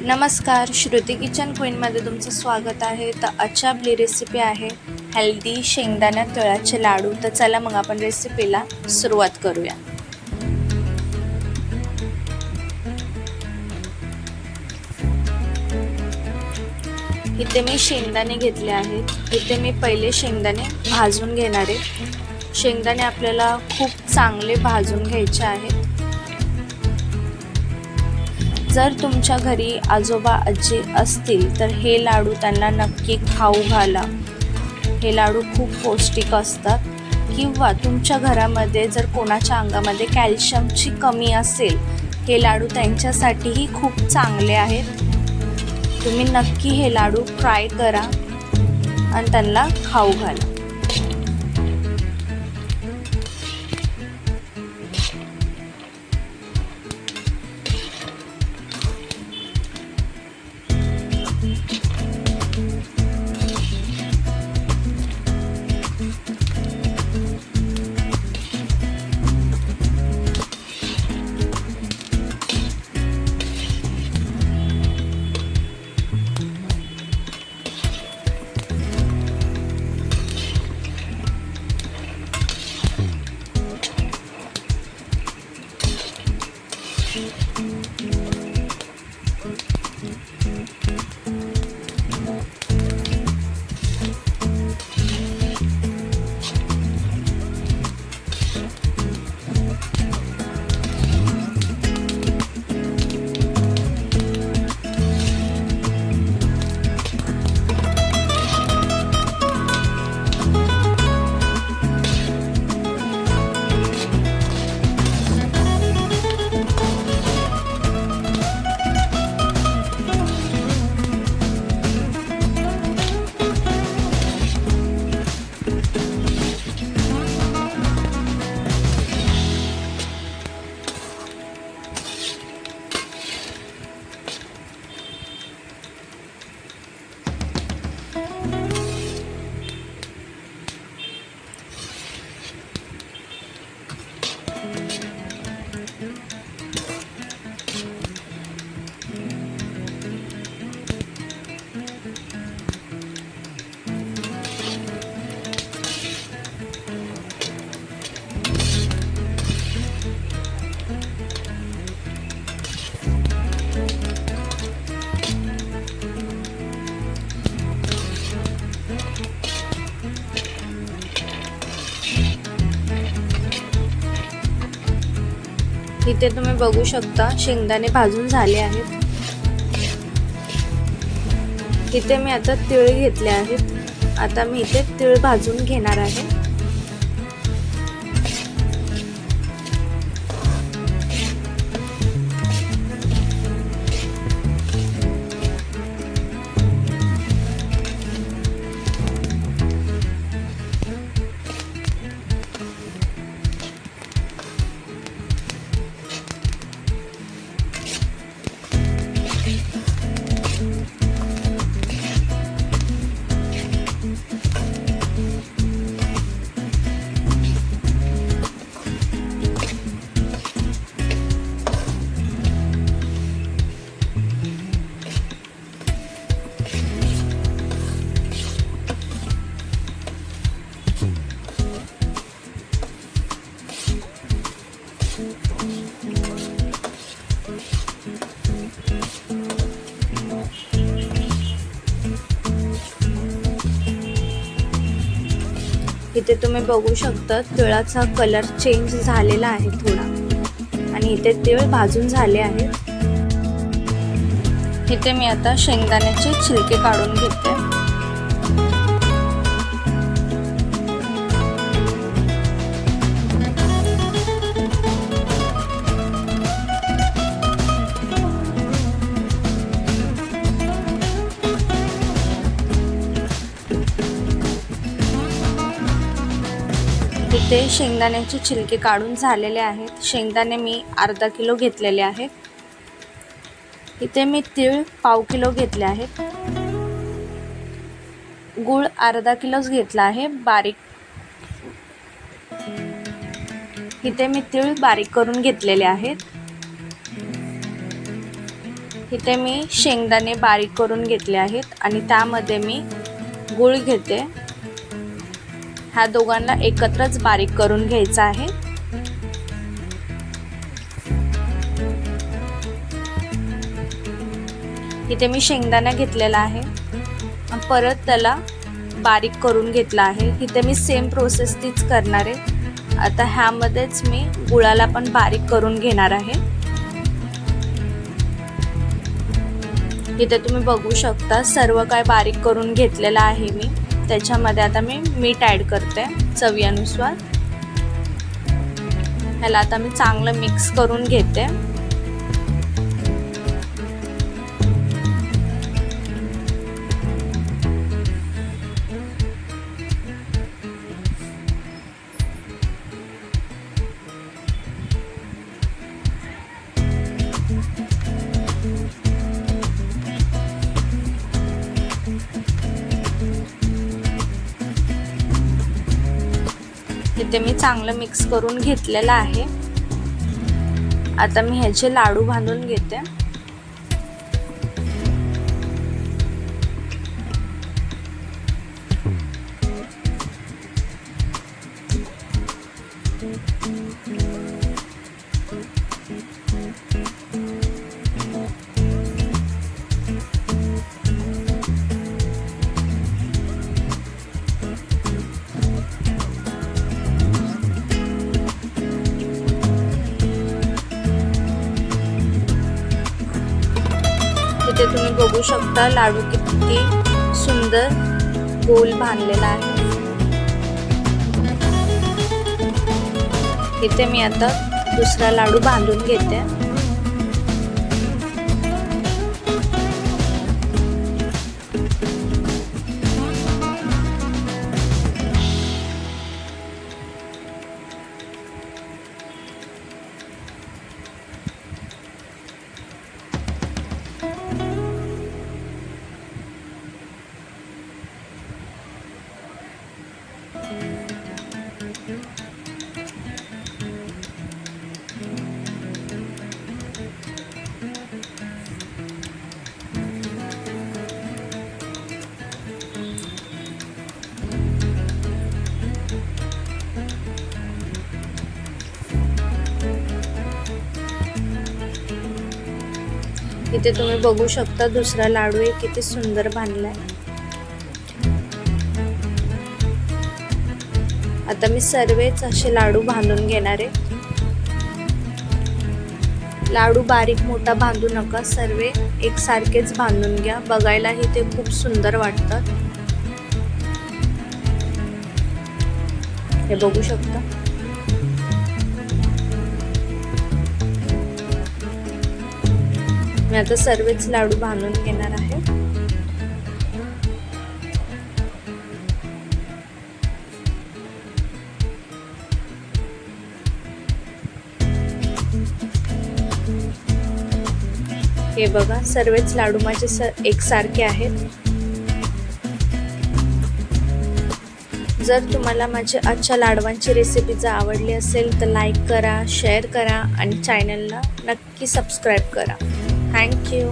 नमस्कार, श्रुती किचन क्वीनमध्ये तुमचं स्वागत आहे. तर आजची आपली रेसिपी आहे हेल्दी शेंगदाणा तिळाचे लाडू. तर चला मग आपण रेसिपीला सुरुवात करूया. इथे मी शेंगदाणे घेतले आहेत. इथे मी पहिले शेंगदाणे भाजून घेणार आहे. शेंगदाणे आपल्याला खूप चांगले भाजून घ्यायचे आहेत. जर तुमच्या घरी आजोबा आजी असतील तर हे लाडू त्यांना नक्की खाऊ घाला. हे लाडू खूप पौष्टिक असतात. किंवा तुमच्या घरामध्ये जर कोणाच्या अंगामध्ये कॅल्शियमची कमी असेल, हे लाडू त्यांच्यासाठीही खूप चांगले आहेत. तुम्ही नक्की हे लाडू ट्राय करा आणि त्यांना खाऊ घाला. इथे तुम्ही बघू शकता शेंगदाणे भाजून झाले आहेत. इथे मी आता तीळ घेतले आहेत. आता मी इथे तीळ भाजून घेणार आहे. इथे तुम्ही बघू शकता तिळाचा कलर चेंज झालेला आहे थोडा, आणि इथे तीळ भाजून झाले आहेत. इथे मी आता शेंगदाण्याचे छिलके काढून घेते. इथे शेंगदाण्याचे छिलके काढून झालेले आहेत. शेंगदाणे मी अर्धा किलो घेतलेले आहेत. इथे मी तीळ पाव किलो घेतले आहेत. गूळ अर्धा किलोच घेतला आहे बारीक. इथे मी तीळ बारीक करून घेतलेले आहेत. इथे मी शेंगदाणे बारीक करून घेतले आहेत आणि त्यामध्ये मी गूळ घेते. ह्या दोघांना एकत्रच बारीक करून घ्यायचं आहे. इथे मी शेंगदाणा घेतलेला आहे, परत त्याला बारीक करून घेतला आहे. इथे मी सेम प्रोसेस तीच करणार आहे. आता ह्यामध्येच मी गुळाला पण बारीक करून घेणार आहे. इथे तुम्ही बघू शकता सर्व काय बारीक करून घेतलेलं आहे मी. त्याच्यामध्ये आता मी मीठ ॲड करते चवीनुसार. ह्याला आता मी चांगलं मिक्स करून घेते. इथे मी चांगलं मिक्स करून घेतलेलं आहे. आता मी ह्याचे लाडू बांधून घेते. इथे तुम्ही बघू शकता लाडू किती सुंदर गोल बांधलेला आहे. इथे मी आता दुसरा लाडू बांधून घेते. इथे तुम्ही बघू शकता दुसरा लाडू आहे किती सुंदर बांधलाय. आता मी सर्वच असे लाडू बांधून घेणार आहे. लाडू बारीक मोठा बांधू नका, सर्व एकसारखेच बांधून घ्या. बघायलाही ते खूप सुंदर वाटतात. हे बघू शकता. मी आता सर्वच लाडू बांधून घेणार आहे. हे बघा सर्वच लाडू माझे एकसारखे आहेत. जर तुम्हाला माझ्या आजच्या लाडवांची रेसिपी जर आवडली असेल तर लाईक करा, शेअर करा आणि चॅनलला नक्की सबस्क्राईब करा. थँक्यू.